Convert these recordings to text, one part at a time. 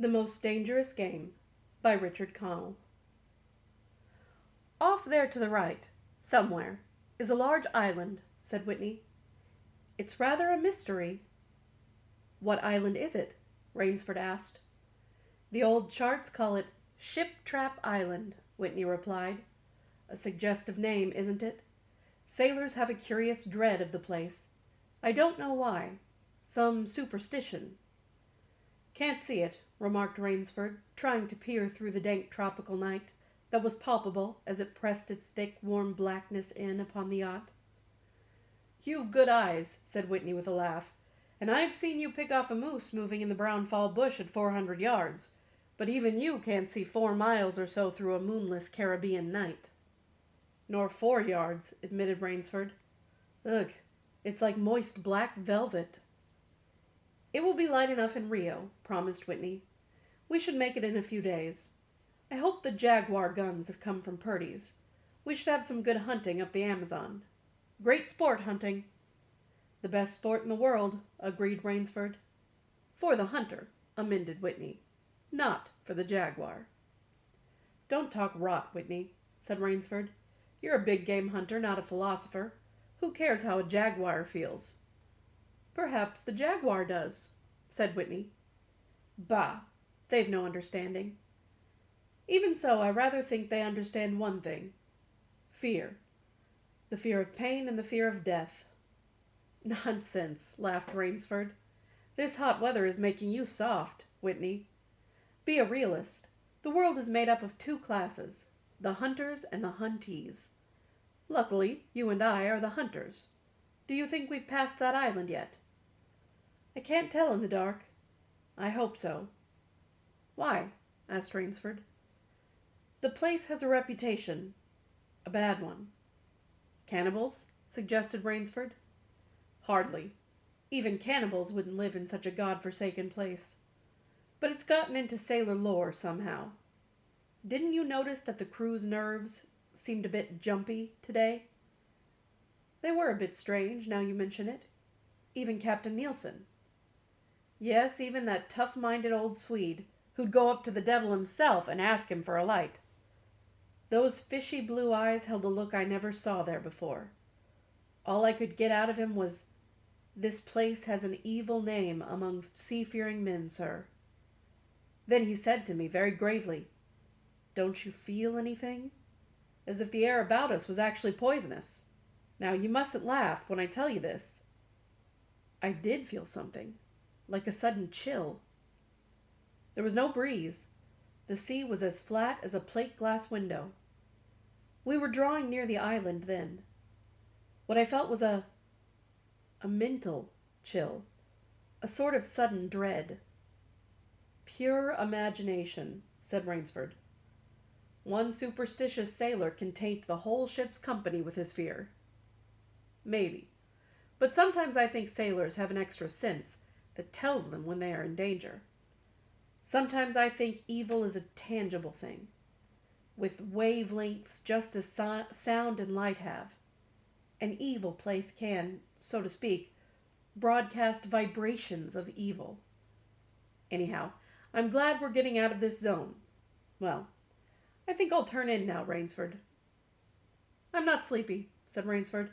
The Most Dangerous Game by Richard Connell. Off there to the right, somewhere, is a large island, said Whitney. It's rather a mystery. What island is it? Rainsford asked. The old charts call it Ship Trap Island, Whitney replied. A suggestive name, isn't it? Sailors have a curious dread of the place. I don't know why. Some superstition. Can't see it, remarked Rainsford, trying to peer through the dank tropical night that was palpable as it pressed its thick, warm blackness in upon the yacht. You've good eyes, said Whitney with a laugh, and I've seen you pick off a moose moving in the brownfall bush at 400 yards, but even you can't see 4 miles or so through a moonless Caribbean night. Nor 4 yards, admitted Rainsford. Ugh, it's like moist black velvet. It will be light enough in Rio, promised Whitney. We should make it in a few days. I hope the Jaguar guns have come from Purdy's. We should have some good hunting up the Amazon. Great sport, hunting. The best sport in the world, agreed Rainsford. For the hunter, amended Whitney. Not for the Jaguar. Don't talk rot, Whitney, said Rainsford. You're a big game hunter, not a philosopher. Who cares how a jaguar feels? Perhaps the jaguar does, said Whitney. Bah! They've no understanding. Even so, I rather think they understand one thing. Fear. The fear of pain and the fear of death. Nonsense, laughed Rainsford. This hot weather is making you soft, Whitney. Be a realist. The world is made up of 2 classes, the hunters and the huntees. Luckily, you and I are the hunters. Do you think we've passed that island yet? I can't tell in the dark. I hope so. Why? Asked Rainsford. The place has a reputation. A bad one. Cannibals? Suggested Rainsford. Hardly. Even cannibals wouldn't live in such a god-forsaken place. But it's gotten into sailor lore somehow. Didn't you notice that the crew's nerves seemed a bit jumpy today? They were a bit strange, now you mention it. Even Captain Nielsen. Yes, even that tough-minded old Swede, who'd go up to the devil himself and ask him for a light. Those fishy blue eyes held a look I never saw there before. All I could get out of him was, "This place has an evil name among sea-fearing men, sir." Then he said to me very gravely, "Don't you feel anything?" As if the air about us was actually poisonous. Now, you mustn't laugh when I tell you this. I did feel something, like a sudden chill. There was no breeze. The sea was as flat as a plate-glass window. We were drawing near the island then. What I felt was a mental chill, a sort of sudden dread. Pure imagination, said Rainsford. One superstitious sailor can taint the whole ship's company with his fear. Maybe. But sometimes I think sailors have an extra sense that tells them when they are in danger. Sometimes I think evil is a tangible thing, with wavelengths just as sound and light have. An evil place can, so to speak, broadcast vibrations of evil. Anyhow, I'm glad we're getting out of this zone. Well, I think I'll turn in now, Rainsford. I'm not sleepy, said Rainsford.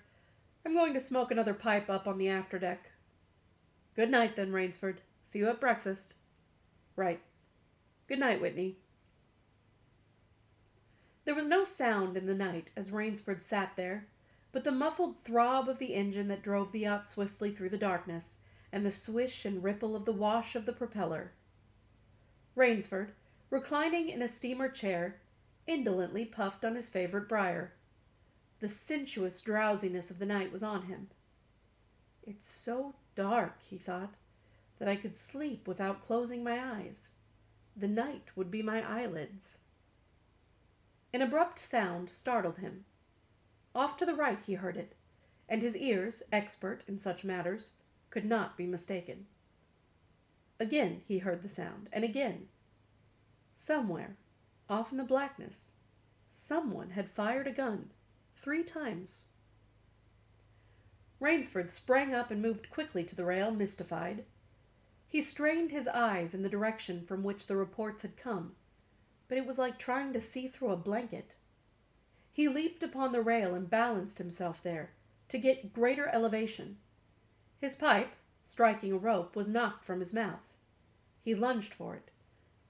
I'm going to smoke another pipe up on the afterdeck. Good night, then, Rainsford. See you at breakfast. Right. Good night, Whitney. There was no sound in the night as Rainsford sat there, but the muffled throb of the engine that drove the yacht swiftly through the darkness, and the swish and ripple of the wash of the propeller. Rainsford, reclining in a steamer chair, indolently puffed on his favorite briar. The sensuous drowsiness of the night was on him. It's so dark, he thought, that I could sleep without closing my eyes. The night would be my eyelids. An abrupt sound startled him. Off to the right he heard it, and his ears, expert in such matters, could not be mistaken. Again he heard the sound, and again. Somewhere, off in the blackness, someone had fired a gun 3 times. Rainsford sprang up and moved quickly to the rail, mystified. He strained his eyes in the direction from which the reports had come, but it was like trying to see through a blanket. He leaped upon the rail and balanced himself there, to get greater elevation. His pipe, striking a rope, was knocked from his mouth. He lunged for it.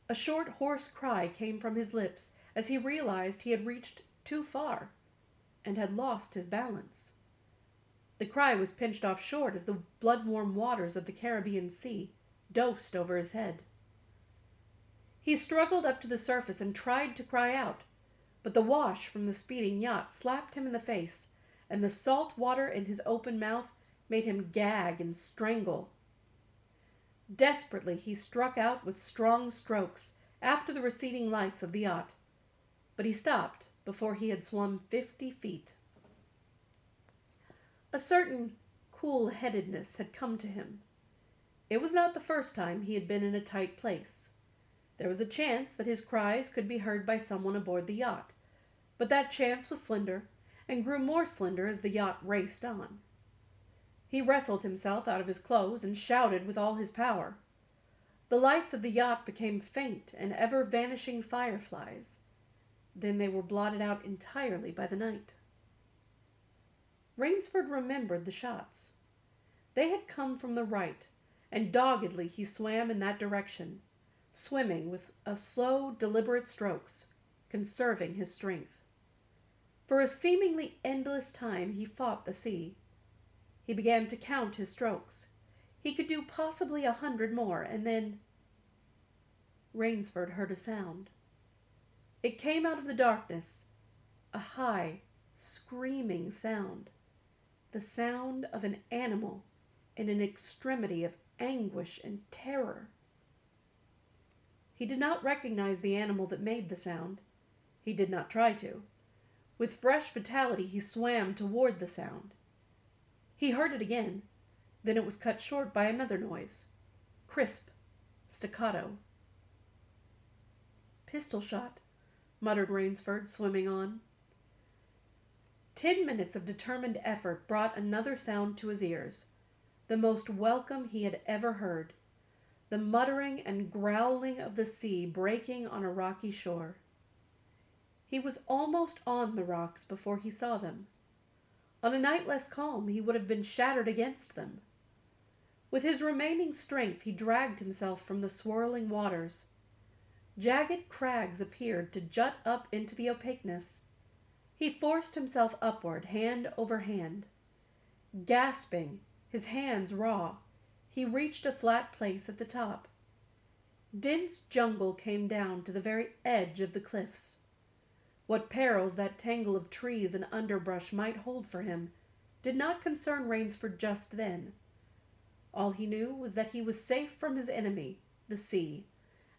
A short, hoarse cry came from his lips as he realized he had reached too far and had lost his balance. The cry was pinched off short as the blood-warm waters of the Caribbean Sea dosed over his head. He struggled up to the surface and tried to cry out, but the wash from the speeding yacht slapped him in the face, and the salt water in his open mouth made him gag and strangle. Desperately he struck out with strong strokes after the receding lights of the yacht, but he stopped before he had swum 50 feet. A certain cool-headedness had come to him. It was not the first time he had been in a tight place. There was a chance that his cries could be heard by someone aboard the yacht, but that chance was slender and grew more slender as the yacht raced on. He wrestled himself out of his clothes and shouted with all his power. The lights of the yacht became faint and ever-vanishing fireflies. Then they were blotted out entirely by the night. Rainsford remembered the shots. They had come from the right, and doggedly he swam in that direction, swimming with slow, deliberate strokes, conserving his strength. For a seemingly endless time he fought the sea. He began to count his strokes. He could do possibly 100 more, and then Rainsford heard a sound. It came out of the darkness, a high, screaming sound, the sound of an animal in an extremity of anguish and terror. He did not recognize the animal that made the sound. He did not try to. With fresh vitality he swam toward the sound. He heard it again, then it was cut short by another noise, crisp, staccato. "Pistol shot," muttered Rainsford, swimming on. 10 minutes of determined effort brought another sound to his ears, the most welcome he had ever heard, the muttering and growling of the sea breaking on a rocky shore. He was almost on the rocks before he saw them. On a night less calm he would have been shattered against them. With his remaining strength he dragged himself from the swirling waters. Jagged crags appeared to jut up into the opaqueness. He forced himself upward, hand over hand. Gasping, his hands raw, he reached a flat place at the top. Dense jungle came down to the very edge of the cliffs. What perils that tangle of trees and underbrush might hold for him did not concern Rainsford just then. All he knew was that he was safe from his enemy, the sea,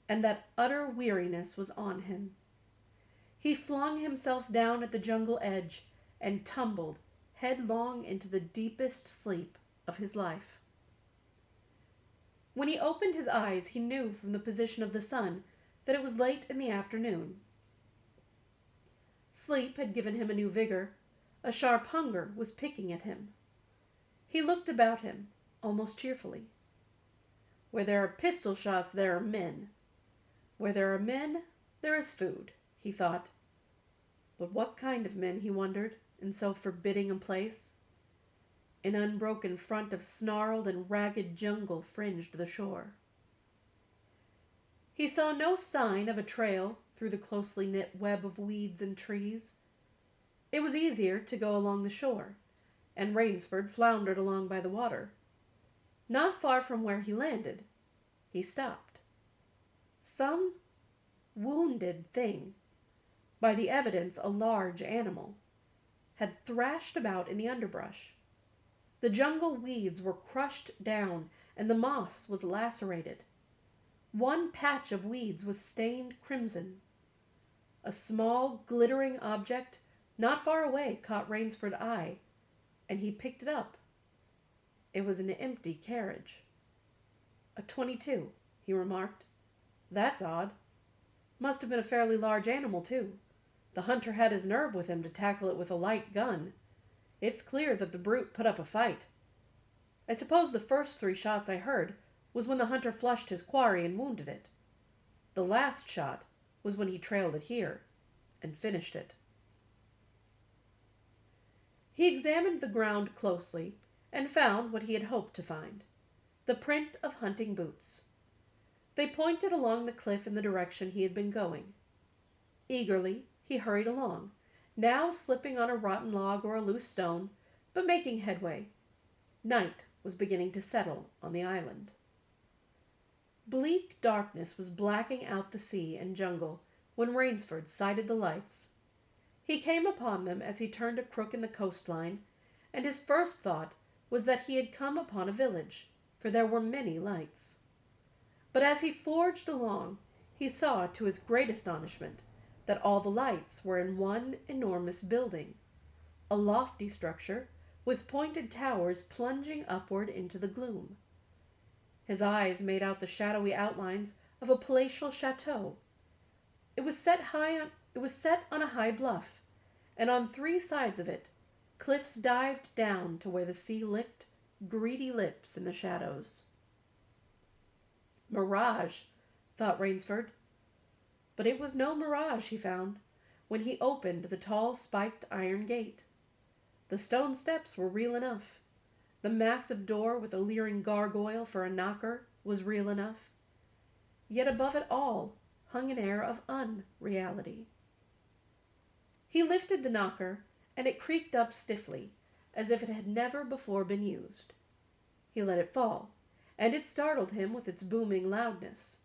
and that utter weariness was on him. He flung himself down at the jungle edge and tumbled headlong into the deepest sleep of his life. When he opened his eyes, he knew from the position of the sun that it was late in the afternoon. Sleep had given him a new vigor. A sharp hunger was picking at him. He looked about him, almost cheerfully. Where there are pistol shots, there are men. Where there are men, there is food, he thought. But what kind of men, he wondered, in so forbidding a place? An unbroken front of snarled and ragged jungle fringed the shore. He saw no sign of a trail through the closely knit web of weeds and trees. It was easier to go along the shore, and Rainsford floundered along by the water. Not far from where he landed, he stopped. Some wounded thing, by the evidence a large animal, had thrashed about in the underbrush. The jungle weeds were crushed down, and the moss was lacerated. One patch of weeds was stained crimson. A small, glittering object not far away caught Rainsford's eye, and he picked it up. It was an empty carriage. "A .22, he remarked. "That's odd. Must have been a fairly large animal, too. The hunter had his nerve with him to tackle it with a light gun. It's clear that the brute put up a fight. I suppose the first 3 shots I heard was when the hunter flushed his quarry and wounded it. The last shot was when he trailed it here and finished it. He examined the ground closely and found what he had hoped to find, the print of hunting boots. They pointed along the cliff in the direction he had been going. Eagerly he hurried along, now slipping on a rotten log or a loose stone, but making headway. Night was beginning to settle on the island. Bleak darkness was blacking out the sea and jungle when Rainsford sighted the lights. He came upon them as he turned a crook in the coastline, and his first thought was that he had come upon a village, for there were many lights. But as he forged along, he saw, to his great astonishment, that all the lights were in one enormous building, a lofty structure with pointed towers plunging upward into the gloom. His eyes made out the shadowy outlines of a palatial chateau. It was set on a high bluff, and on three sides of it, cliffs dived down to where the sea licked greedy lips in the shadows. Mirage, thought Rainsford. But it was no mirage, he found, when he opened the tall spiked iron gate. The stone steps were real enough. The massive door with a leering gargoyle for a knocker was real enough. Yet above it all hung an air of unreality. He lifted the knocker, and it creaked up stiffly, as if it had never before been used. He let it fall, and it startled him with its booming loudness.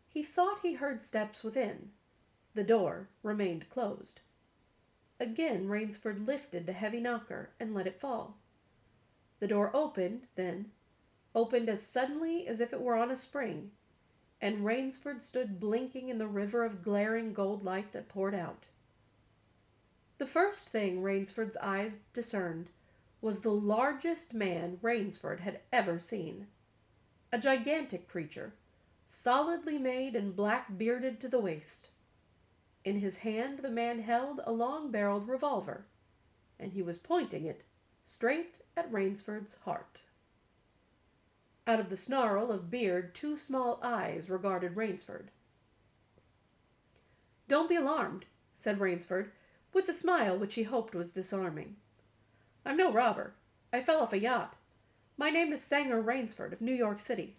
He thought he heard steps within. The door remained closed. Again Rainsford lifted the heavy knocker and let it fall. The door opened, then, opened as suddenly as if it were on a spring, and Rainsford stood blinking in the river of glaring gold light that poured out. The first thing Rainsford's eyes discerned was the largest man Rainsford had ever seen. A gigantic creature, solidly made and black-bearded to the waist. In his hand the man held a long-barreled revolver, and he was pointing it straight at Rainsford's heart. Out of the snarl of beard, two small eyes regarded Rainsford. "Don't be alarmed," said Rainsford, with a smile which he hoped was disarming. "I'm no robber. I fell off a yacht. My name is Sanger Rainsford of New York City."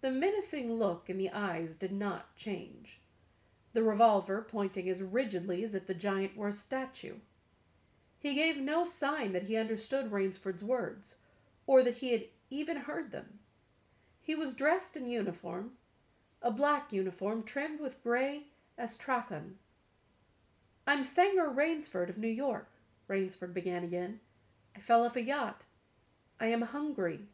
The menacing look in the eyes did not change, the revolver pointing as rigidly as if the giant were a statue. He gave no sign that he understood Rainsford's words, or that he had even heard them. He was dressed in uniform, a black uniform trimmed with gray astrakhan. "I'm Sanger Rainsford of New York," Rainsford began again. "I fell off a yacht. I am hungry."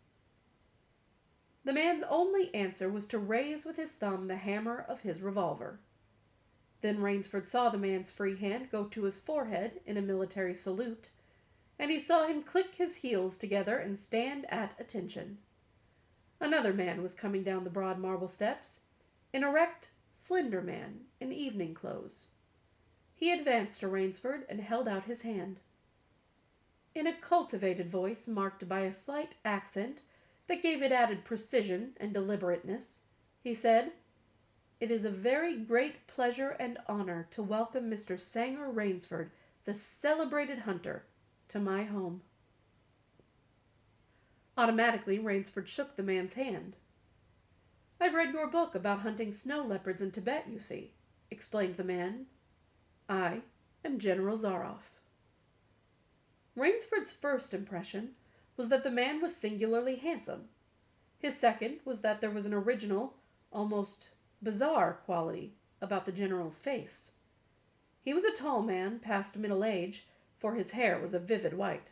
The man's only answer was to raise with his thumb the hammer of his revolver. Then Rainsford saw the man's free hand go to his forehead in a military salute, and he saw him click his heels together and stand at attention. Another man was coming down the broad marble steps, an erect, slender man in evening clothes. He advanced to Rainsford and held out his hand. In a cultivated voice marked by a slight accent that gave it added precision and deliberateness, he said, "It is a very great pleasure and honor to welcome Mr. Sanger Rainsford, the celebrated hunter, to my home." Automatically, Rainsford shook the man's hand. "I've read your book about hunting snow leopards in Tibet, you see," explained the man. "I am General Zaroff." Rainsford's first impression was that the man was singularly handsome. His second was that there was an original, almost bizarre quality about the general's face. He was a tall man, past middle age, for his hair was a vivid white.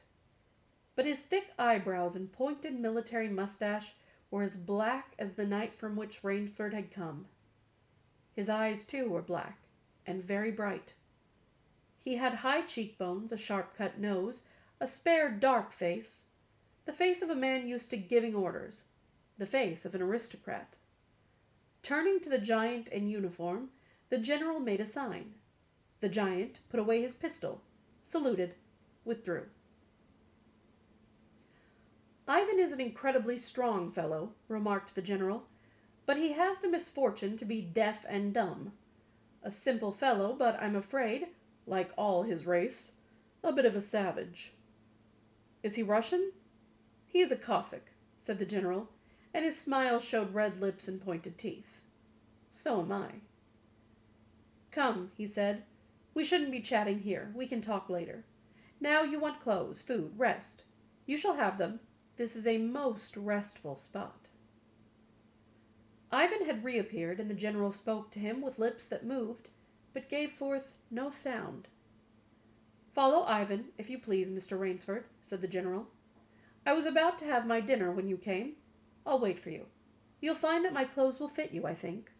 But his thick eyebrows and pointed military mustache were as black as the night from which Rainsford had come. His eyes, too, were black, and very bright. He had high cheekbones, a sharp-cut nose, a spare, dark face, the face of a man used to giving orders, the face of an aristocrat. Turning to the giant in uniform, the general made a sign. The giant put away his pistol, saluted, withdrew. Ivan is an incredibly strong fellow, remarked the general, but he has the misfortune to be deaf and dumb. A simple fellow, but I'm afraid, like all his race, a bit of a savage. Is he Russian? He is a Cossack, said the general, and his smile showed red lips and pointed teeth. So am I. Come, he said, we shouldn't be chatting here. We can talk later. Now you want clothes, food, rest. You shall have them. This is a most restful spot. Ivan had reappeared, and the general spoke to him with lips that moved, but gave forth no sound. Follow Ivan, if you please, Mr. Rainsford, said the general. I was about to have my dinner when you came. I'll wait for you. You'll find that my clothes will fit you, I think.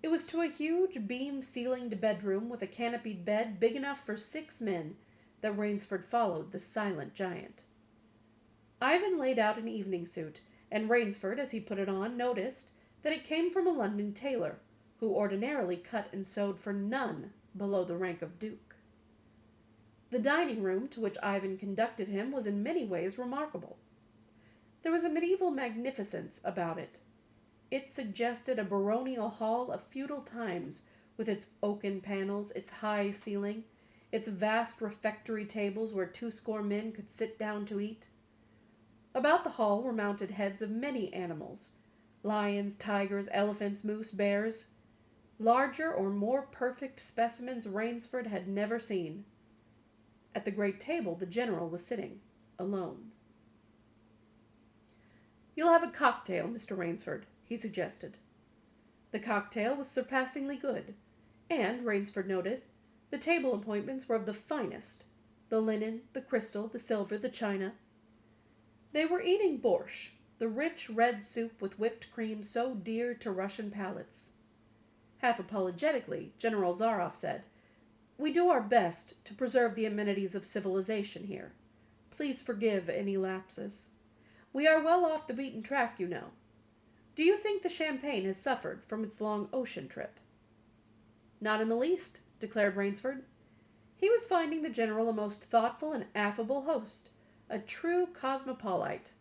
It was to a huge beam-ceilinged bedroom with a canopied bed big enough for 6 men that Rainsford followed the silent giant. Ivan laid out an evening suit, and Rainsford, as he put it on, noticed that it came from a London tailor, who ordinarily cut and sewed for none below the rank of duke. The dining room to which Ivan conducted him was in many ways remarkable. There was a medieval magnificence about it. It suggested a baronial hall of feudal times, with its oaken panels, its high ceiling, its vast refectory tables where 20 men could sit down to eat. About the hall were mounted heads of many animals, lions, tigers, elephants, moose, bears. Larger or more perfect specimens Rainsford had never seen. At the great table the general was sitting, alone. You'll have a cocktail, Mr. Rainsford, he suggested. The cocktail was surpassingly good, and, Rainsford noted, the table appointments were of the finest, the linen, the crystal, the silver, the china. They were eating borscht, the rich red soup with whipped cream so dear to Russian palates. Half apologetically, General Zaroff said, We do our best to preserve the amenities of civilization here. Please forgive any lapses. We are well off the beaten track, you know. Do you think the champagne has suffered from its long ocean trip? Not in the least, declared Rainsford. He was finding the general a most thoughtful and affable host, a true cosmopolite.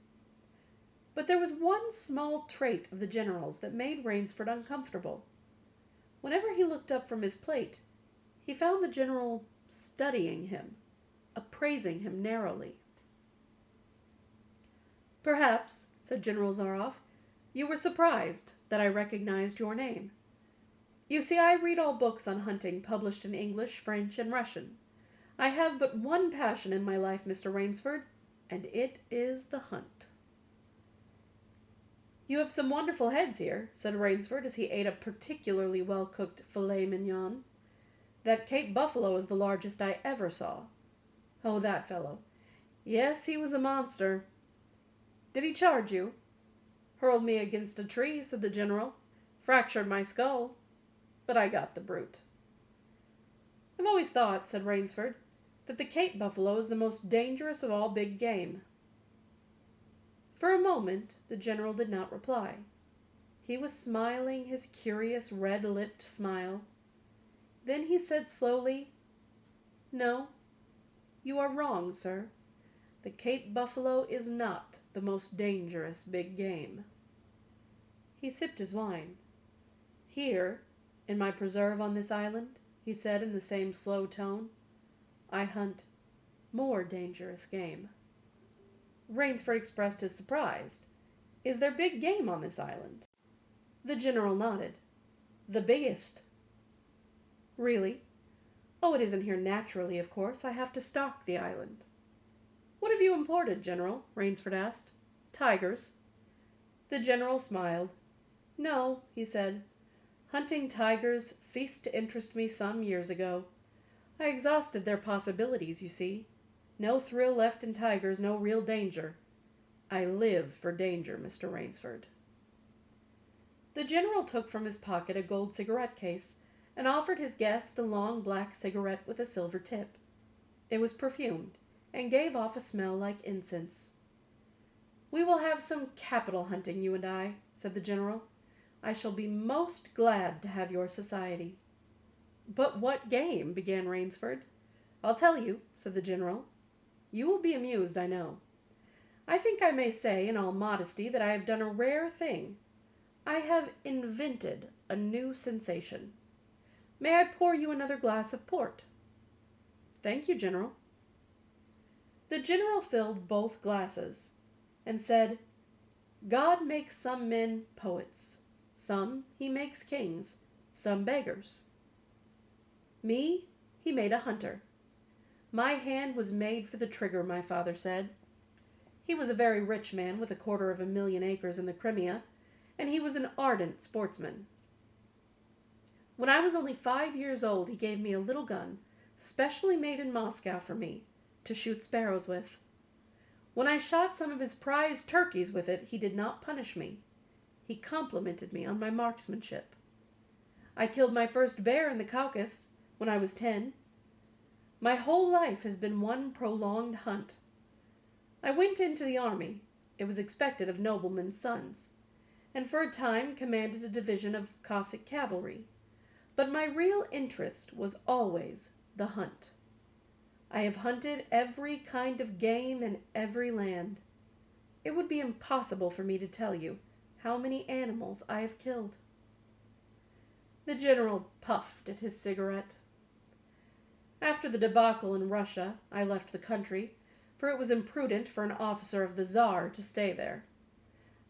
But there was one small trait of the general's that made Rainsford uncomfortable. Whenever he looked up from his plate, he found the general studying him, appraising him narrowly. Perhaps, said General Zaroff, you were surprised that I recognized your name. You see, I read all books on hunting published in English, French, and Russian. I have but one passion in my life, Mr. Rainsford, and it is the hunt. You have some wonderful heads here, said Rainsford as he ate a particularly well-cooked filet mignon. That Cape buffalo is the largest I ever saw. Oh, that fellow. Yes, he was a monster. Did he charge you? Hurled me against a tree, said the general. Fractured my skull. But I got the brute. I've always thought, said Rainsford, that the Cape buffalo is the most dangerous of all big game. For a moment the general did not reply. He was smiling his curious red-lipped smile. Then he said slowly, No, you are wrong, sir. The Cape buffalo is not the most dangerous big game. He sipped his wine. Here, in my preserve on this island, he said in the same slow tone, I hunt more dangerous game. Rainsford expressed his surprise. Is there big game on this island? The general nodded. The biggest. Really? Oh, it isn't here naturally, of course. I have to stock the island. What have you imported, General? Rainsford asked. Tigers. The general smiled. No, he said. Hunting tigers ceased to interest me some years ago. I exhausted their possibilities, you see. No thrill left in tigers, no real danger. I live for danger, Mr. Rainsford. The general took from his pocket a gold cigarette case and offered his guest a long black cigarette with a silver tip. It was perfumed and gave off a smell like incense. We will have some capital hunting, you and I, said the general. I shall be most glad to have your society. But what game? Began Rainsford. I'll tell you, said the general. You will be amused, I know. I think I may say, in all modesty, that I have done a rare thing. I have invented a new sensation. May I pour you another glass of port?" "Thank you, General." The General filled both glasses, and said, "God makes some men poets, some he makes kings, some beggars. Me he made a hunter. My hand was made for the trigger, my father said. He was a very rich man with 250,000 acres in the Crimea, and he was an ardent sportsman. When I was only 5 years old he gave me a little gun, specially made in Moscow for me, to shoot sparrows with. When I shot some of his prize turkeys with it he did not punish me. He complimented me on my marksmanship. I killed my first bear in the Caucasus when I was 10. My whole life has been one prolonged hunt. I went into the army, it was expected of noblemen's sons, and for a time commanded a division of Cossack cavalry, but my real interest was always the hunt. I have hunted every kind of game in every land. It would be impossible for me to tell you how many animals I have killed." The General puffed at his cigarette. "After the debacle in Russia, I left the country, for it was imprudent for an officer of the Tsar to stay there.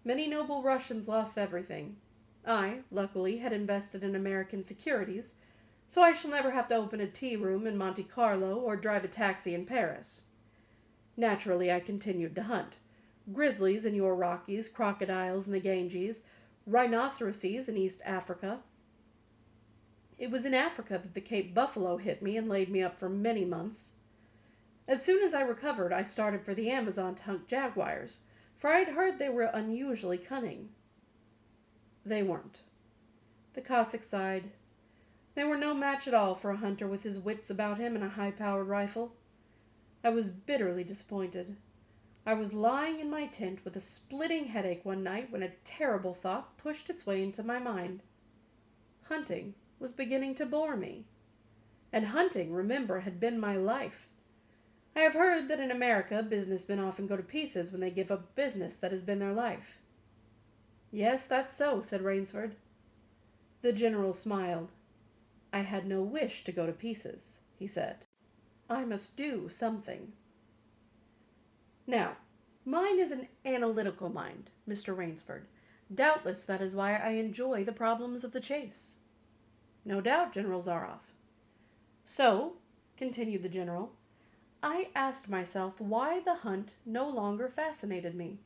Many noble Russians lost everything. I, luckily, had invested in American securities, so I shall never have to open a tea-room in Monte Carlo or drive a taxi in Paris. Naturally, I continued to hunt. Grizzlies in your Rockies, crocodiles in the Ganges, rhinoceroses in East Africa. It was in Africa that the Cape buffalo hit me and laid me up for many months. As soon as I recovered, I started for the Amazon to hunt jaguars, for I had heard they were unusually cunning." "They weren't." The Cossack sighed. "They were no match at all for a hunter with his wits about him and a high-powered rifle. I was bitterly disappointed. I was lying in my tent with a splitting headache one night when a terrible thought pushed its way into my mind. Hunting was beginning to bore me. And hunting, remember, had been my life. I have heard that in America businessmen often go to pieces when they give up business that has been their life." "Yes, that's so," said Rainsford. The General smiled. "I had no wish to go to pieces," he said. "I must do something. Now, mine is an analytical mind, Mr. Rainsford. Doubtless that is why I enjoy the problems of the chase." "No doubt, General Zaroff." "So," continued the General, "I asked myself why the hunt no longer fascinated me.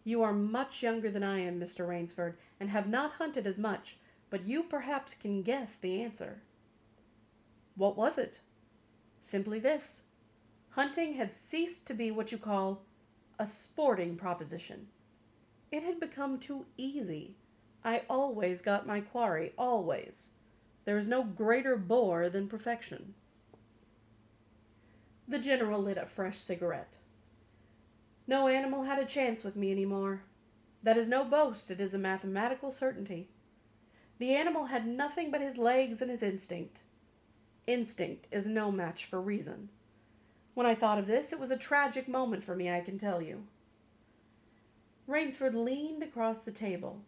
You are much younger than I am, Mr. Rainsford, and have not hunted as much, but you perhaps can guess the answer." "What was it?" "Simply this. Hunting had ceased to be what you call a sporting proposition. It had become too easy. I always got my quarry, always. There is no greater bore than perfection." The General lit a fresh cigarette. "No animal had a chance with me any more. That is no boast, it is a mathematical certainty. The animal had nothing but his legs and his instinct. Instinct is no match for reason. When I thought of this, it was a tragic moment for me, I can tell you." Rainsford leaned across the table,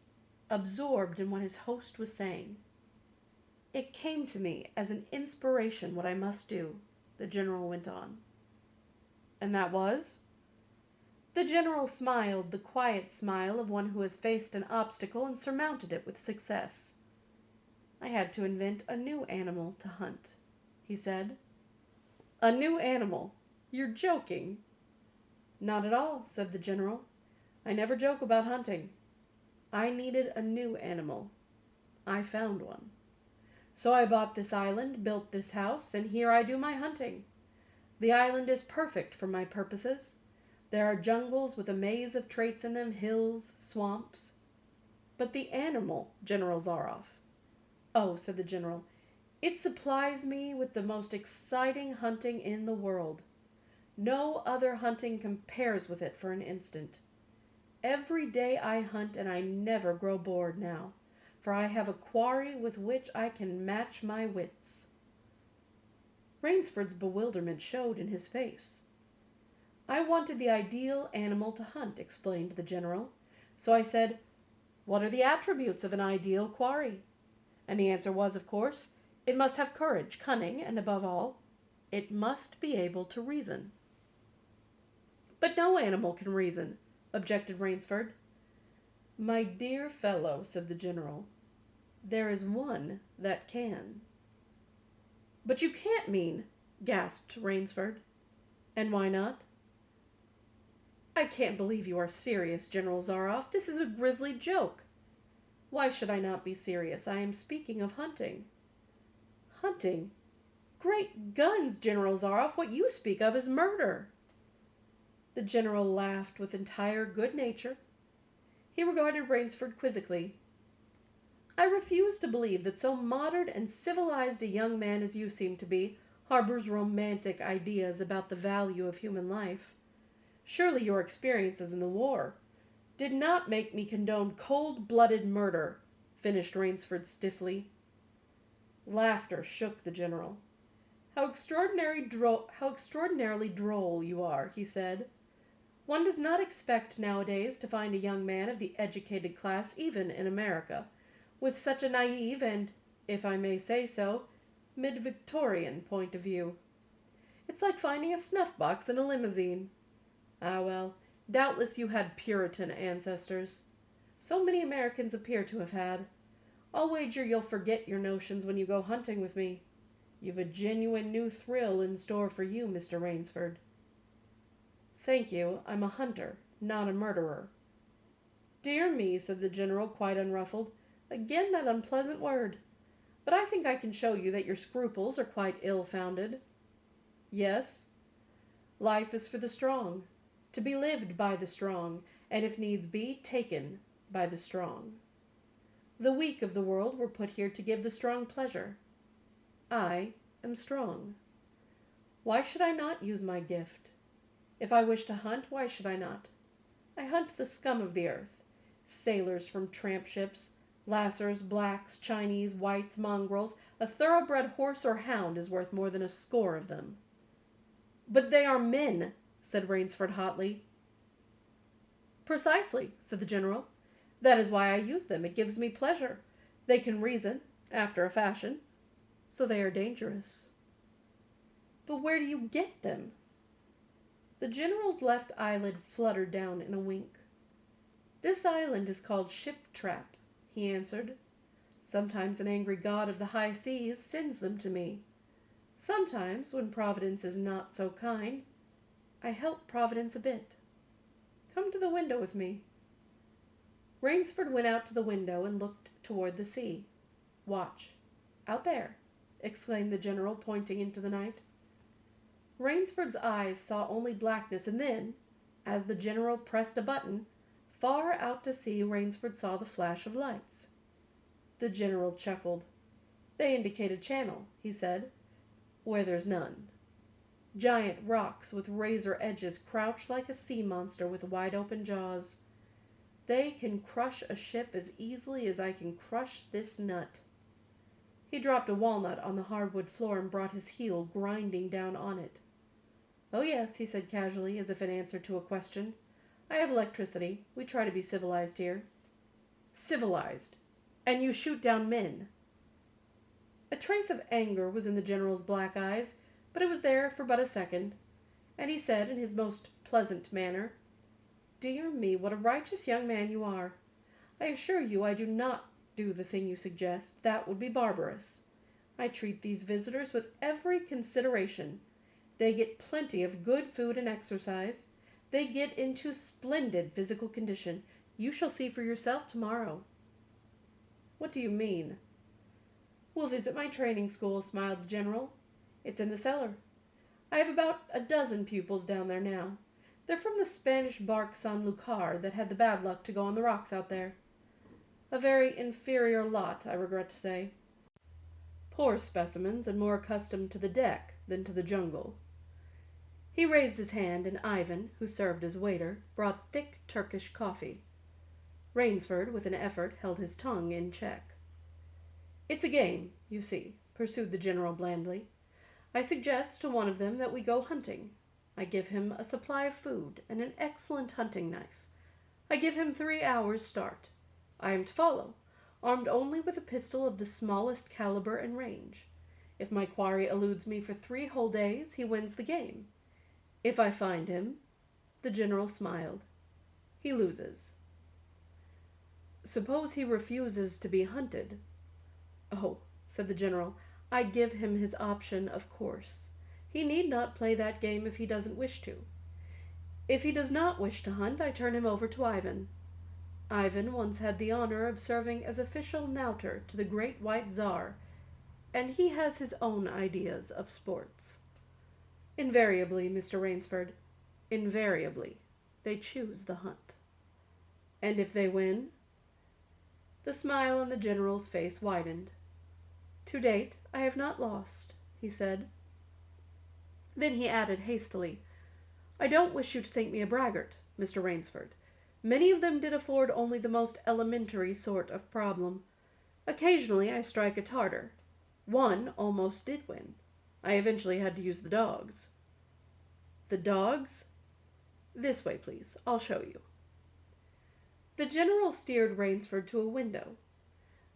absorbed in what his host was saying. "It came to me as an inspiration what I must do," the General went on. "And that was?" The General smiled the quiet smile of one who has faced an obstacle and surmounted it with success. "I had to invent a new animal to hunt," he said. "A new animal? You're joking." "Not at all," said the General. "I never joke about hunting. I needed a new animal. I found one. So I bought this island, built this house, and here I do my hunting. The island is perfect for my purposes. There are jungles with a maze of traits in them, hills, swamps. But the animal, General Zaroff—" "Oh," said the General, "it supplies me with the most exciting hunting in the world. No other hunting compares with it for an instant. Every day I hunt, and I never grow bored now, for I have a quarry with which I can match my wits." Rainsford's bewilderment showed in his face. I wanted the ideal animal to hunt, explained the general. So I said, what are the attributes of an ideal quarry? And the answer was, of course, it must have courage, cunning, and above all, it must be able to reason. But no animal can reason, objected Rainsford. My dear fellow, said the general, there is one that can. But you can't mean, gasped Rainsford. And why not? I can't believe you are serious, General Zaroff. This is a grisly joke. Why should I not be serious? I am speaking of hunting. Hunting? Great guns, General Zaroff. What you speak of is murder. The general laughed with entire good nature. He regarded Rainsford quizzically. I refuse to believe that so modern and civilized a young man as you seem to be harbors romantic ideas about the value of human life. Surely your experiences in the war did not make me condone cold-blooded murder, finished Rainsford stiffly. Laughter shook the general. How extraordinarily droll you are, he said. One does not expect nowadays to find a young man of the educated class, even in America, with such a naive and, if I may say so, mid-Victorian point of view. It's like finding a snuff-box in a limousine. Ah, well, doubtless you had Puritan ancestors. So many Americans appear to have had. I'll wager you'll forget your notions when you go hunting with me. You've a genuine new thrill in store for you, Mr. Rainsford. Thank you, I'm a hunter, not a murderer. Dear me, said the general, quite unruffled. Again that unpleasant word. But I think I can show you that your scruples are quite ill-founded. Yes? Life is for the strong, to be lived by the strong, and if needs be, taken by the strong. The weak of the world were put here to give the strong pleasure. I am strong. Why should I not use my gift? If I wish to hunt, why should I not? I hunt the scum of the earth, sailors from tramp ships, Lassers, blacks, Chinese, whites, mongrels. A thoroughbred horse or hound is worth more than a score of them. But they are men, said Rainsford hotly. Precisely, said the general. That is why I use them. It gives me pleasure. They can reason, after a fashion, so they are dangerous. But where do you get them? The general's left eyelid fluttered down in a wink. This island is called Ship Trap, he answered. Sometimes an angry god of the high seas sends them to me. Sometimes, when Providence is not so kind, I help Providence a bit. Come to the window with me. Rainsford went out to the window and looked toward the sea. Watch. Out there, exclaimed the general, pointing into the night. Rainsford's eyes saw only blackness, and then, as the general pressed a button, far out to sea Rainsford saw the flash of lights. The general chuckled. They indicate a channel, he said, where there's none. Giant rocks with razor edges crouch like a sea monster with wide-open jaws. They can crush a ship as easily as I can crush this nut. He dropped a walnut on the hardwood floor and brought his heel grinding down on it. Oh, yes, he said casually, as if in answer to a question. I have electricity. We try to be civilized here. Civilized? And you shoot down men? A trace of anger was in the general's black eyes, but it was there for but a second, and he said in his most pleasant manner, Dear me, what a righteous young man you are. I assure you I do not do the thing you suggest. That would be barbarous. I treat these visitors with every consideration. They get plenty of good food and exercise. They get into splendid physical condition. You shall see for yourself tomorrow. What do you mean? We'll visit my training school, smiled the general. It's in the cellar. I have about a dozen pupils down there now. They're from the Spanish bark San Lucar that had the bad luck to go on the rocks out there. A very inferior lot, I regret to say. Poor specimens, and more accustomed to the deck than to the jungle. He raised his hand, and Ivan, who served as waiter, brought thick Turkish coffee. Rainsford, with an effort, held his tongue in check. It's a game, you see, pursued the general blandly. I suggest to one of them that we go hunting. I give him a supply of food and an excellent hunting knife. I give him 3 hours' start. I am to follow, armed only with a pistol of the smallest caliber and range. If my quarry eludes me for 3 whole days, he wins the game. If I find him, the general smiled, he loses. Suppose he refuses to be hunted? Oh, said the general, I give him his option, of course. He need not play that game if he doesn't wish to. If he does not wish to hunt, I turn him over to Ivan. Ivan once had the honor of serving as official knouter to the great white Tsar, and he has his own ideas of sports. Invariably, Mr. Rainsford, invariably, they choose the hunt. And if they win? The smile on the general's face widened. To date, I have not lost, he said. Then he added hastily, I don't wish you to think me a braggart, Mr. Rainsford. Many of them did afford only the most elementary sort of problem. Occasionally I strike a Tartar. One almost did win. I eventually had to use the dogs. The dogs? This way, please. I'll show you. The general steered Rainsford to a window.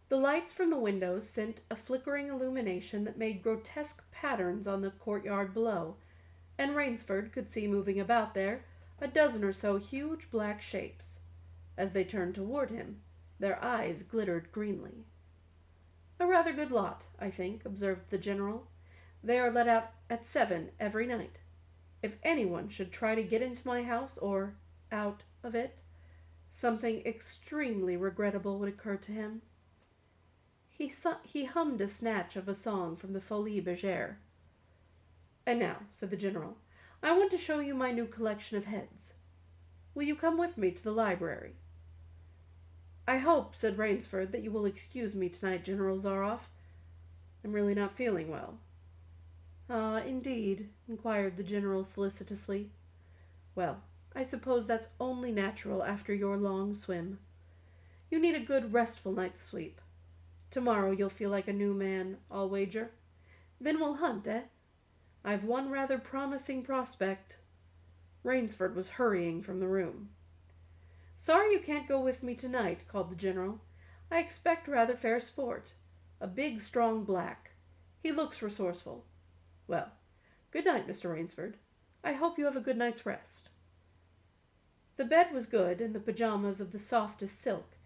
The lights from the windows sent a flickering illumination that made grotesque patterns on the courtyard below, and Rainsford could see moving about there a dozen or so huge black shapes. As they turned toward him, their eyes glittered greenly. A rather good lot, I think, observed the general. They are let out at 7 every night. If anyone should try to get into my house, or out of it, something extremely regrettable would occur to him. He hummed a snatch of a song from the Folies Bergère. And now, said the general, I want to show you my new collection of heads. Will you come with me to the library? I hope, said Rainsford, that you will excuse me tonight, General Zaroff. I'm really not feeling well. Ah, indeed, inquired the general solicitously. Well, I suppose that's only natural after your long swim. You need a good restful night's sleep. Tomorrow you'll feel like a new man, I'll wager. Then we'll hunt, eh? I've one rather promising prospect. Rainsford was hurrying from the room. Sorry you can't go with me tonight, called the general. I expect rather fair sport. A big, strong black. He looks resourceful. Well, good night, Mr. Rainsford. I hope you have a good night's rest. The bed was good, and the pajamas of the softest silk,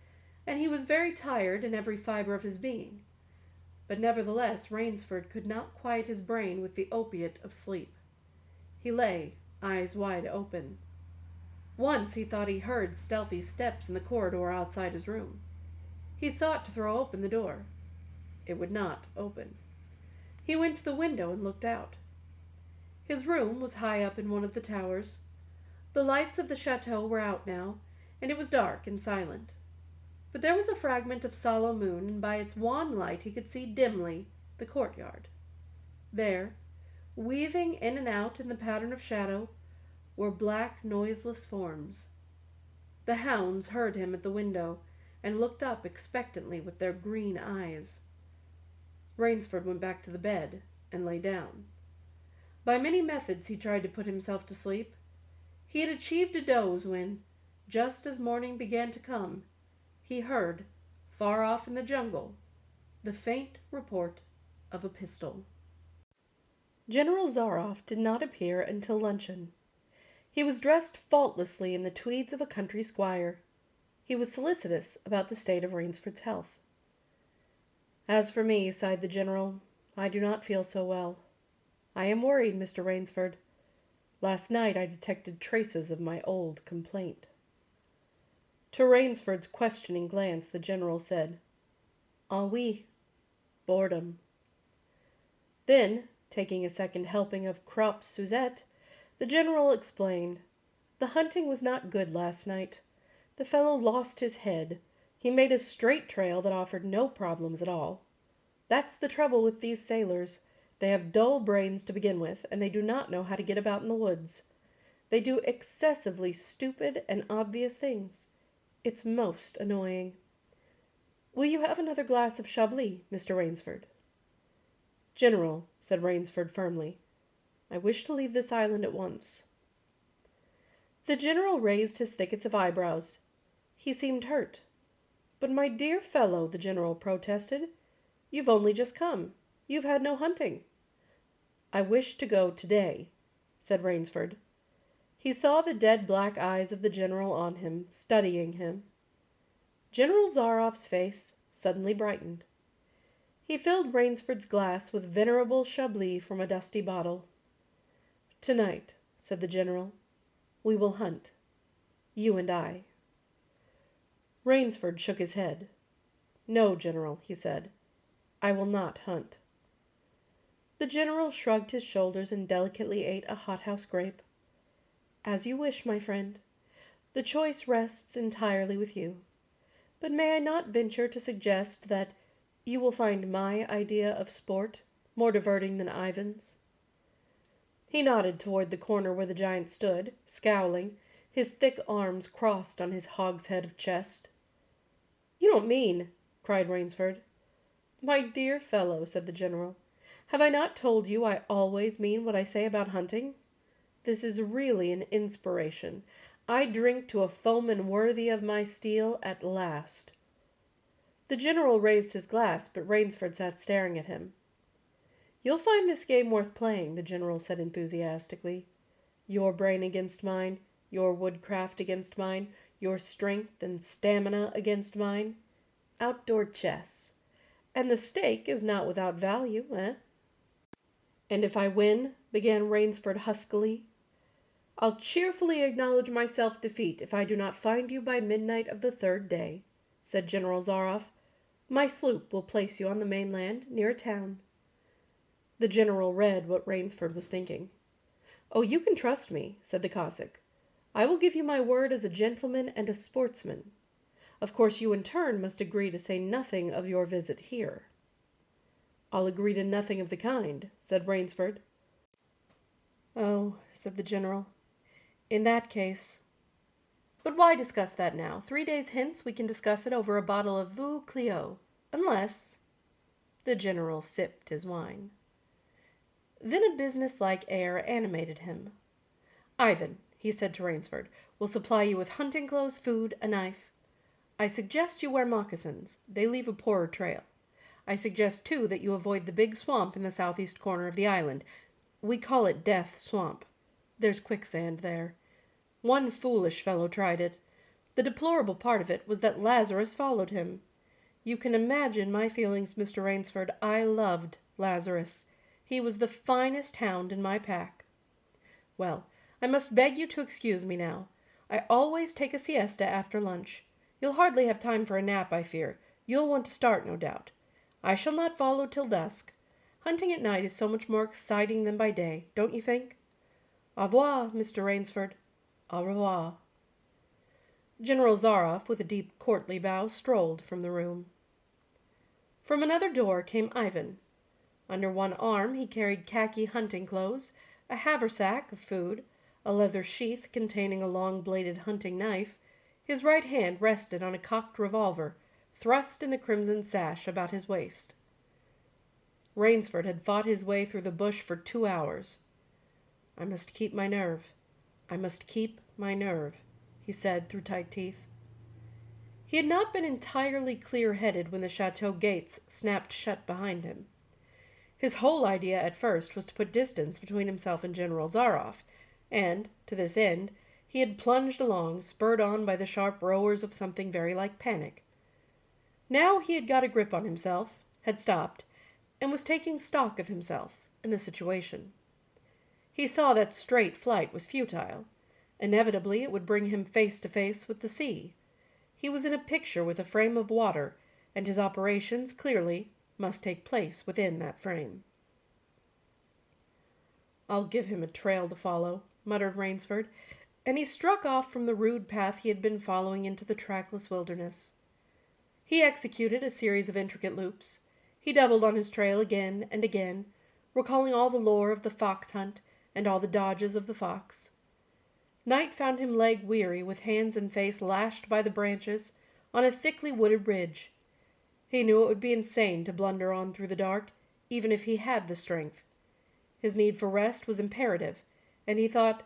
and he was very tired in every fiber of his being. But nevertheless Rainsford could not quiet his brain with the opiate of sleep. He lay, eyes wide open. Once he thought he heard stealthy steps in the corridor outside his room. He sought to throw open the door. It would not open. He went to the window and looked out. His room was high up in one of the towers. The lights of the chateau were out now, and it was dark and silent. But there was a fragment of sallow moon, and by its wan light he could see dimly the courtyard. There, weaving in and out in the pattern of shadow, were black, noiseless forms. The hounds heard him at the window, and looked up expectantly with their green eyes. Rainsford went back to the bed and lay down. By many methods he tried to put himself to sleep. He had achieved a doze when, just as morning began to come, he heard, far off in the jungle, the faint report of a pistol. General Zaroff did not appear until luncheon. He was dressed faultlessly in the tweeds of a country squire. He was solicitous about the state of Rainsford's health. As for me, sighed the general, I do not feel so well. I am worried, Mr. Rainsford. Last night I detected traces of my old complaint. To Rainsford's questioning glance the general said, Ennui, boredom. Then, taking a second helping of crotte Suzette, the general explained, The hunting was not good last night. The fellow lost his head. He made a straight trail that offered no problems at all. That's the trouble with these sailors. They have dull brains to begin with, and they do not know how to get about in the woods. They do excessively stupid and obvious things. It's most annoying. Will you have another glass of Chablis, Mr. Rainsford? General, said Rainsford firmly, I wish to leave this island at once. The general raised his thickets of eyebrows. He seemed hurt. "But my dear fellow," the general protested, "you've only just come. You've had no hunting." "I wish to go today," said Rainsford. He saw the dead black eyes of the general on him, studying him. General Zaroff's face suddenly brightened. He filled Rainsford's glass with venerable Chablis from a dusty bottle. "Tonight," said the general, "we will hunt. You and I." Rainsford shook his head. "No, General," he said, "I will not hunt." The general shrugged his shoulders and delicately ate a hothouse grape. "As you wish, my friend. The choice rests entirely with you. But may I not venture to suggest that you will find my idea of sport more diverting than Ivan's?" He nodded toward the corner where the giant stood, scowling, his thick arms crossed on his hogshead of chest. "You don't mean—" cried Rainsford. "My dear fellow," said the general, "have I not told you I always mean what I say about hunting? This is really an inspiration. I drink to a foeman worthy of my steel at last." The general raised his glass, but Rainsford sat staring at him. "You'll find this game worth playing," the general said enthusiastically. "Your brain against mine, your woodcraft against mine, your strength and stamina against mine. Outdoor chess. And the stake is not without value, eh?" "And if I win," began Rainsford huskily. "I'll cheerfully acknowledge my self-defeat if I do not find you by midnight of the third day," said General Zaroff. "My sloop will place you on the mainland, near a town." The general read what Rainsford was thinking. "Oh, you can trust me," said the Cossack. "I will give you my word as a gentleman and a sportsman. Of course you in turn must agree to say nothing of your visit here." "I'll agree to nothing of the kind," said Rainsford. "Oh," said the general, "in that case—" "But why discuss that now? 3 days hence we can discuss it over a bottle of Veuve Clicquot. Unless—" The general sipped his wine. Then a businesslike air animated him. "Ivan," he said to Rainsford, "will supply you with hunting clothes, food, a knife. I suggest you wear moccasins. They leave a poorer trail. I suggest, too, that you avoid the big swamp in the southeast corner of the island. We call it Death Swamp. There's quicksand there. One foolish fellow tried it. The deplorable part of it was that Lazarus followed him. You can imagine my feelings, Mr. Rainsford. I loved Lazarus. He was the finest hound in my pack. Well, I must beg you to excuse me now. I always take a siesta after lunch. You'll hardly have time for a nap, I fear. You'll want to start, no doubt. I shall not follow till dusk. Hunting at night is so much more exciting than by day, don't you think? Au revoir, Mr. Rainsford. Au revoir." General Zaroff, with a deep courtly bow, strolled from the room. From another door came Ivan. Under one arm he carried khaki hunting clothes, a haversack of food, a leather sheath containing a long-bladed hunting knife. His right hand rested on a cocked revolver, thrust in the crimson sash about his waist. Rainsford had fought his way through the bush for 2 hours. "I must keep my nerve. I must keep my nerve," he said through tight teeth. He had not been entirely clear-headed when the chateau gates snapped shut behind him. His whole idea at first was to put distance between himself and General Zaroff, and, to this end, he had plunged along, spurred on by the sharp roars of something very like panic. Now he had got a grip on himself, had stopped, and was taking stock of himself and the situation. He saw that straight flight was futile. Inevitably it would bring him face to face with the sea. He was in a picture with a frame of water, and his operations, clearly, must take place within that frame. "I'll give him a trail to follow," muttered Rainsford, and he struck off from the rude path he had been following into the trackless wilderness. He executed a series of intricate loops. He doubled on his trail again and again, recalling all the lore of the fox hunt and all the dodges of the fox. Night found him leg-weary, with hands and face lashed by the branches, on a thickly wooded ridge. He knew it would be insane to blunder on through the dark, even if he had the strength. His need for rest was imperative, and he thought,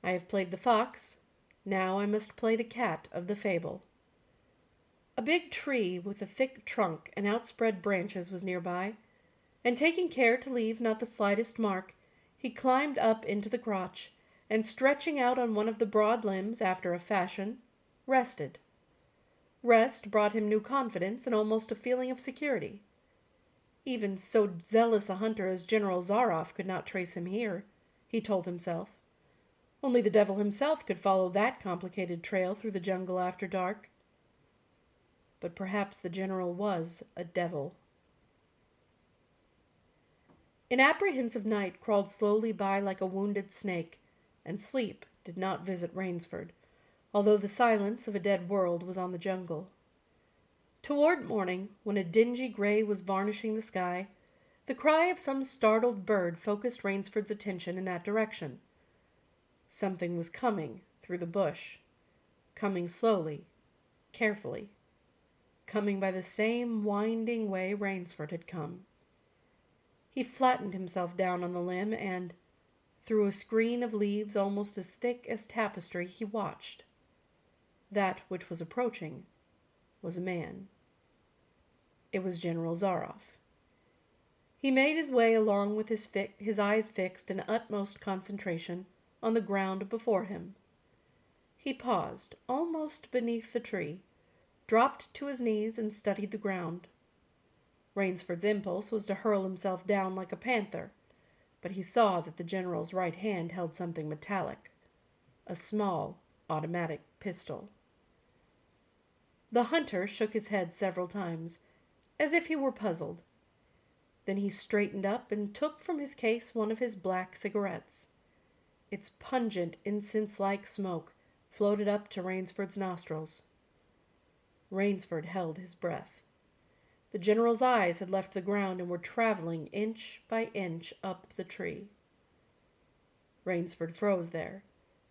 I have played the fox, now I must play the cat of the fable. A big tree with a thick trunk and outspread branches was nearby, and taking care to leave not the slightest mark, he climbed up into the crotch, and stretching out on one of the broad limbs after a fashion, rested. Rest brought him new confidence and almost a feeling of security. Even so zealous a hunter as General Zaroff could not trace him here, he told himself. Only the devil himself could follow that complicated trail through the jungle after dark. But perhaps the general was a devil. An apprehensive night crawled slowly by like a wounded snake, and sleep did not visit Rainsford, although the silence of a dead world was on the jungle. Toward morning, when a dingy gray was varnishing the sky, the cry of some startled bird focused Rainsford's attention in that direction. Something was coming through the bush, coming slowly, carefully, coming by the same winding way Rainsford had come. He flattened himself down on the limb and, through a screen of leaves almost as thick as tapestry, he watched. That which was approaching was a man. It was General Zaroff. He made his way along with his eyes fixed in utmost concentration on the ground before him. He paused almost beneath the tree, dropped to his knees and studied the ground. Rainsford's impulse was to hurl himself down like a panther, but he saw that the general's right hand held something metallic, a small automatic pistol. The hunter shook his head several times, as if he were puzzled. Then he straightened up and took from his case one of his black cigarettes. Its pungent, incense-like smoke floated up to Rainsford's nostrils. Rainsford held his breath. The general's eyes had left the ground and were traveling inch by inch up the tree. Rainsford froze there,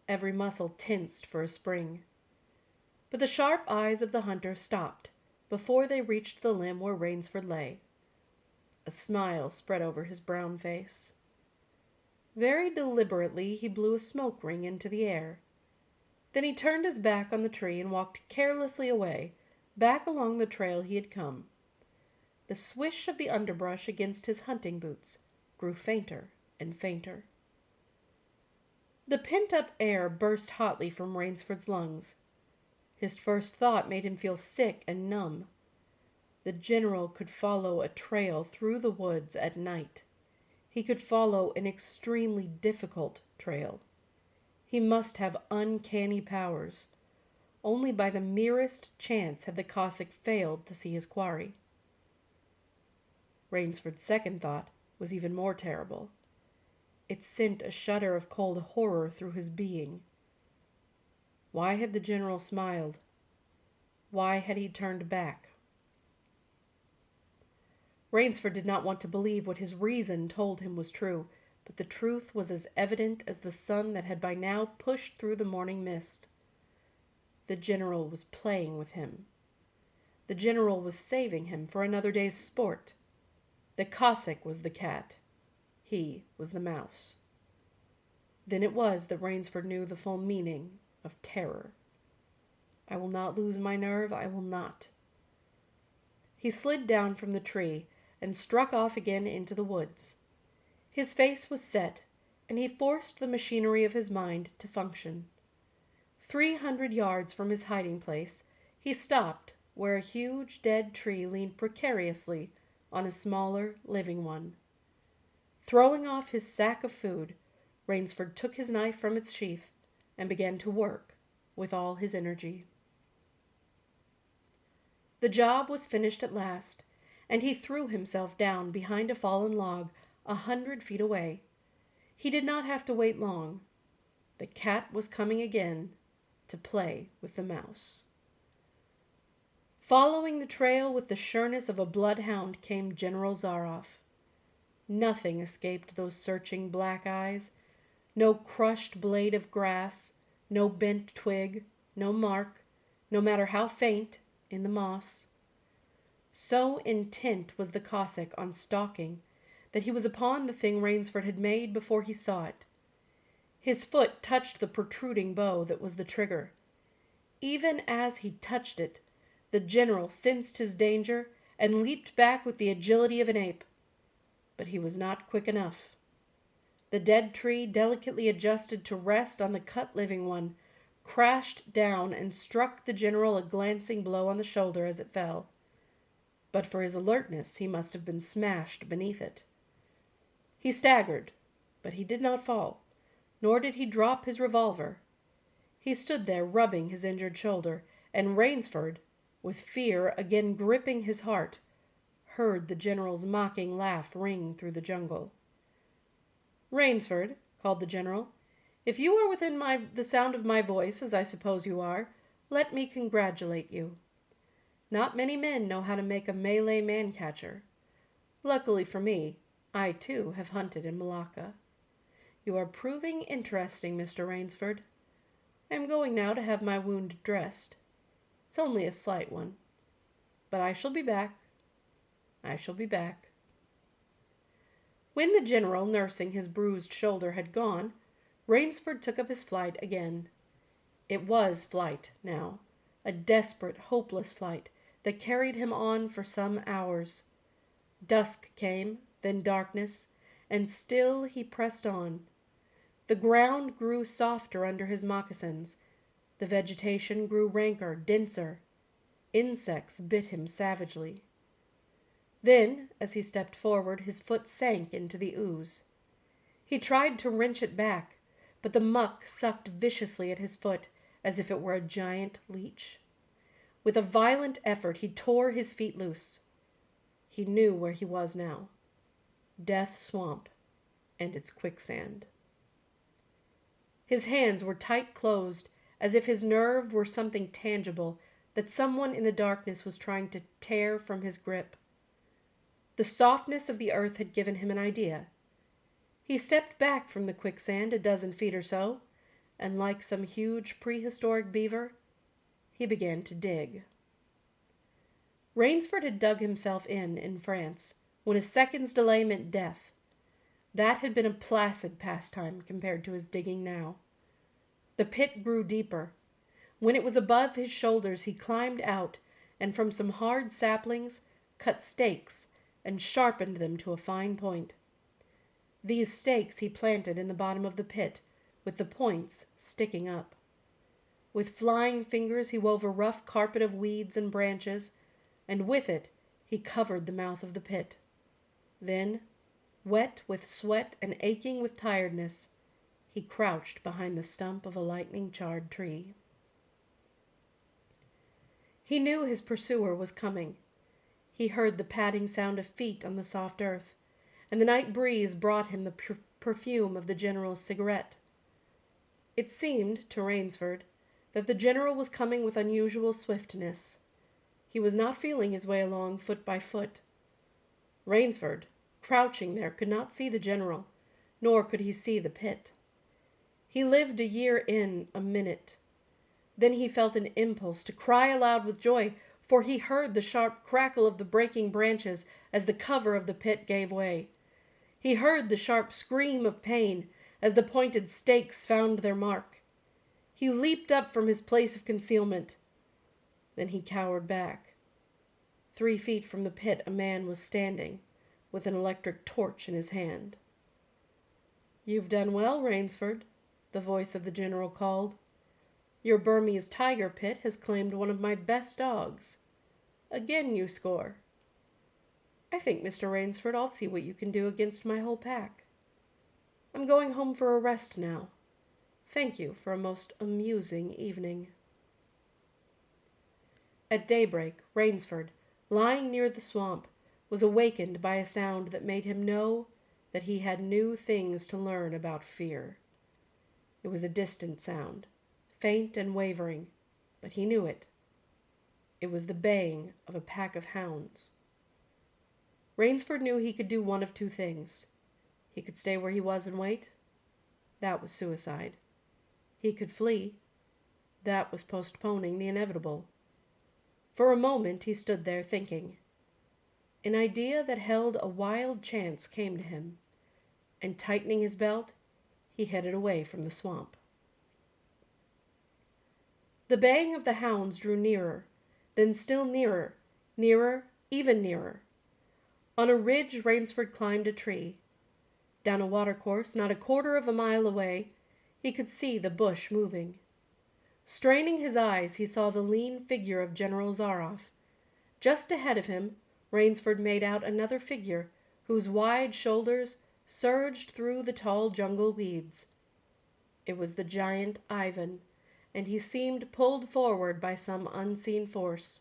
every muscle tensed for a spring. But the sharp eyes of the hunter stopped before they reached the limb where Rainsford lay. A smile spread over his brown face. Very deliberately he blew a smoke ring into the air. Then he turned his back on the tree and walked carelessly away, back along the trail he had come. The swish of the underbrush against his hunting boots grew fainter and fainter. The pent-up air burst hotly from Rainsford's lungs. His first thought made him feel sick and numb. The general could follow a trail through the woods at night. He could follow an extremely difficult trail. He must have uncanny powers. Only by the merest chance had the Cossack failed to see his quarry. Rainsford's second thought was even more terrible. It sent a shudder of cold horror through his being. Why had the general smiled? Why had he turned back? Rainsford did not want to believe what his reason told him was true, but the truth was as evident as the sun that had by now pushed through the morning mist. The general was playing with him. The general was saving him for another day's sport. The Cossack was the cat. He was the mouse. Then it was that Rainsford knew the full meaning of terror. I will not lose my nerve. I will not. He slid down from the tree and struck off again into the woods. His face was set, and he forced the machinery of his mind to function. 300 yards from his hiding place, he stopped where a huge dead tree leaned precariously on a smaller, living one. Throwing off his sack of food, Rainsford took his knife from its sheath and began to work with all his energy. The job was finished at last, and he threw himself down behind a fallen log 100 feet away. He did not have to wait long. The cat was coming again to play with the mouse. Following the trail with the sureness of a bloodhound came General Zaroff. Nothing escaped those searching black eyes. No crushed blade of grass, no bent twig, no mark, no matter how faint, in the moss. So intent was the Cossack on stalking that he was upon the thing Rainsford had made before he saw it. His foot touched the protruding bow that was the trigger. Even as he touched it, the general sensed his danger and leaped back with the agility of an ape. But he was not quick enough. The dead tree, delicately adjusted to rest on the cut living one, crashed down and struck the general a glancing blow on the shoulder as it fell. But for his alertness, he must have been smashed beneath it. He staggered, but he did not fall, nor did he drop his revolver. He stood there rubbing his injured shoulder, and Rainsford, with fear again gripping his heart, heard the general's mocking laugh ring through the jungle. "Rainsford," called the general, "if you are within the sound of my voice, as I suppose you are, let me congratulate you. Not many men know how to make a Malay man-catcher. Luckily for me, I too have hunted in Malacca. You are proving interesting, Mr. Rainsford. I am going now to have my wound dressed. It's only a slight one. But I shall be back. I shall be back." When the general, nursing his bruised shoulder, had gone, Rainsford took up his flight again. It was flight, now, a desperate, hopeless flight that carried him on for some hours. Dusk came, then darkness, and still he pressed on. The ground grew softer under his moccasins. The vegetation grew ranker, denser. Insects bit him savagely. Then, as he stepped forward, his foot sank into the ooze. He tried to wrench it back, but the muck sucked viciously at his foot as if it were a giant leech. With a violent effort, he tore his feet loose. He knew where he was now. Death Swamp and its quicksand. His hands were tight closed, as if his nerve were something tangible that someone in the darkness was trying to tear from his grip. The softness of the earth had given him an idea. He stepped back from the quicksand a dozen feet or so, and like some huge prehistoric beaver, he began to dig. Rainsford had dug himself in France, when a second's delay meant death. That had been a placid pastime compared to his digging now. The pit grew deeper. When it was above his shoulders, he climbed out, and from some hard saplings cut stakes and sharpened them to a fine point. These stakes he planted in the bottom of the pit, with the points sticking up. With flying fingers he wove a rough carpet of weeds and branches, and with it he covered the mouth of the pit. Then, wet with sweat and aching with tiredness, he crouched behind the stump of a lightning-charred tree. He knew his pursuer was coming. He heard the padding sound of feet on the soft earth, and the night breeze brought him the perfume of the general's cigarette. It seemed to Rainsford that the general was coming with unusual swiftness. He was not feeling his way along foot by foot. Rainsford, crouching there, could not see the general, nor could he see the pit. He lived a year in a minute. Then he felt an impulse to cry aloud with joy, for he heard the sharp crackle of the breaking branches as the cover of the pit gave way. He heard the sharp scream of pain as the pointed stakes found their mark. He leaped up from his place of concealment. Then he cowered back. 3 feet from the pit a man was standing, with an electric torch in his hand. "You've done well, Rainsford," the voice of the general called. "Your Burmese tiger pit has claimed one of my best dogs. Again you score. I think, Mr. Rainsford, I'll see what you can do against my whole pack. I'm going home for a rest now. Thank you for a most amusing evening." At daybreak, Rainsford, lying near the swamp, was awakened by a sound that made him know that he had new things to learn about fear. It was a distant sound, faint and wavering, but he knew it. It was the baying of a pack of hounds. Rainsford knew he could do one of two things. He could stay where he was and wait. That was suicide. He could flee. That was postponing the inevitable. For a moment he stood there thinking. An idea that held a wild chance came to him, and tightening his belt, he headed away from the swamp. The baying of the hounds drew nearer, then still nearer, nearer, even nearer. On a ridge Rainsford climbed a tree. Down a watercourse, not a quarter of a mile away, he could see the bush moving. Straining his eyes, he saw the lean figure of General Zaroff. Just ahead of him, Rainsford made out another figure whose wide shoulders surged through the tall jungle weeds. It was the giant Ivan, and he seemed pulled forward by some unseen force.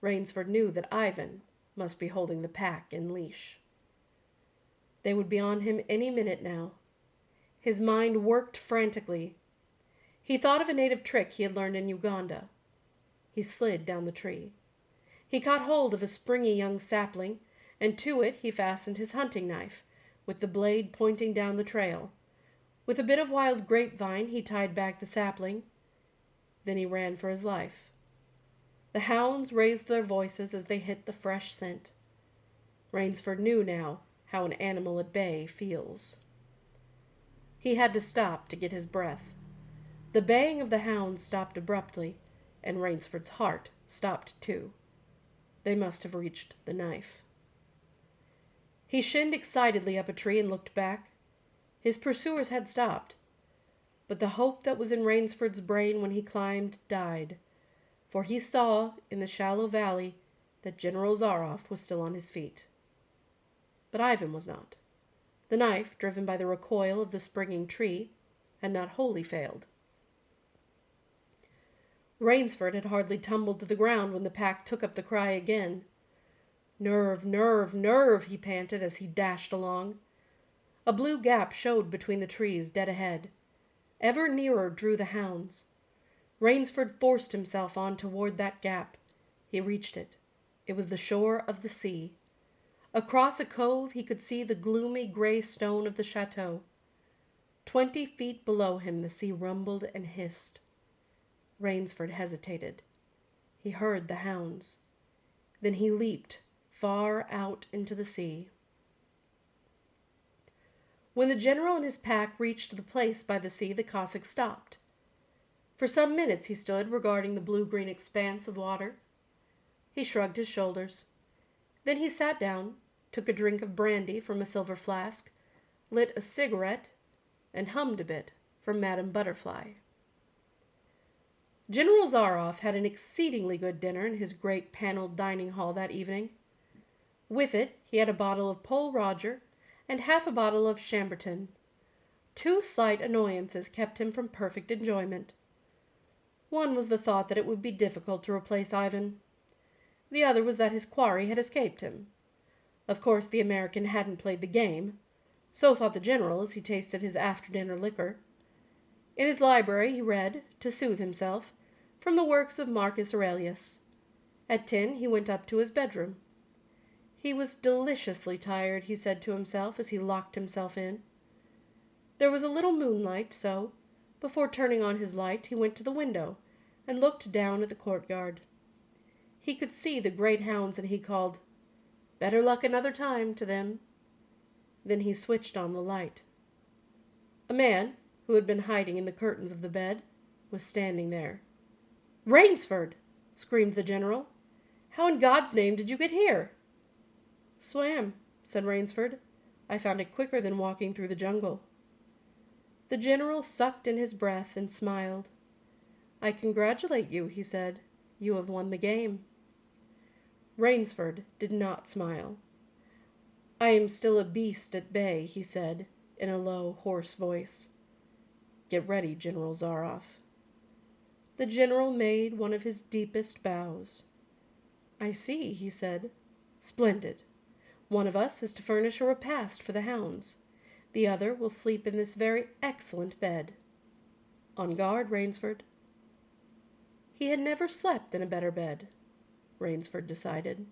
Rainsford knew that Ivan must be holding the pack in leash. They would be on him any minute now. His mind worked frantically. He thought of a native trick he had learned in Uganda. He slid down the tree. He caught hold of a springy young sapling, and to it he fastened his hunting knife, with the blade pointing down the trail. With a bit of wild grapevine he tied back the sapling. Then he ran for his life. The hounds raised their voices as they hit the fresh scent. Rainsford knew now how an animal at bay feels. He had to stop to get his breath. The baying of the hounds stopped abruptly, and Rainsford's heart stopped too. They must have reached the knife. He shinned excitedly up a tree and looked back. His pursuers had stopped, but the hope that was in Rainsford's brain when he climbed died, for he saw in the shallow valley that General Zaroff was still on his feet. But Ivan was not. The knife, driven by the recoil of the springing tree, had not wholly failed. Rainsford had hardly tumbled to the ground when the pack took up the cry again. "Nerve, nerve, nerve," he panted as he dashed along. A blue gap showed between the trees dead ahead. Ever nearer drew the hounds. Rainsford forced himself on toward that gap. He reached it. It was the shore of the sea. Across a cove he could see the gloomy gray stone of the chateau. 20 feet below him the sea rumbled and hissed. Rainsford hesitated. He heard the hounds. Then he leaped far out into the sea. When the general and his pack reached the place by the sea, the Cossack stopped. For some minutes he stood regarding the blue-green expanse of water. He shrugged his shoulders. Then he sat down, took a drink of brandy from a silver flask, lit a cigarette, and hummed a bit from Madame Butterfly. General Zaroff had an exceedingly good dinner in his great paneled dining hall that evening. With it he had a bottle of Pole Roger and half a bottle of Chambertin. 2 slight annoyances kept him from perfect enjoyment. One was the thought that it would be difficult to replace Ivan. The other was that his quarry had escaped him. Of course the American hadn't played the game. So thought the general as he tasted his after-dinner liquor. In his library he read, to soothe himself, from the works of Marcus Aurelius. At 10 he went up to his bedroom. He was deliciously tired, he said to himself as he locked himself in. There was a little moonlight, so, before turning on his light, he went to the window and looked down at the courtyard. He could see the great hounds, and he called, "Better luck another time," to them. Then he switched on the light. A man, who had been hiding in the curtains of the bed, was standing there. "Rainsford!" screamed the general. "How in God's name did you get here?" "Swam," said Rainsford. "I found it quicker than walking through the jungle." The general sucked in his breath and smiled. "I congratulate you," he said. "You have won the game." Rainsford did not smile. "I am still a beast at bay," he said, in a low, hoarse voice. "Get ready, General Zaroff." The general made one of his deepest bows. "I see," he said. "Splendid. One of us is to furnish a repast for the hounds. The other will sleep in this very excellent bed. On guard, Rainsford." He had never slept in a better bed, Rainsford decided.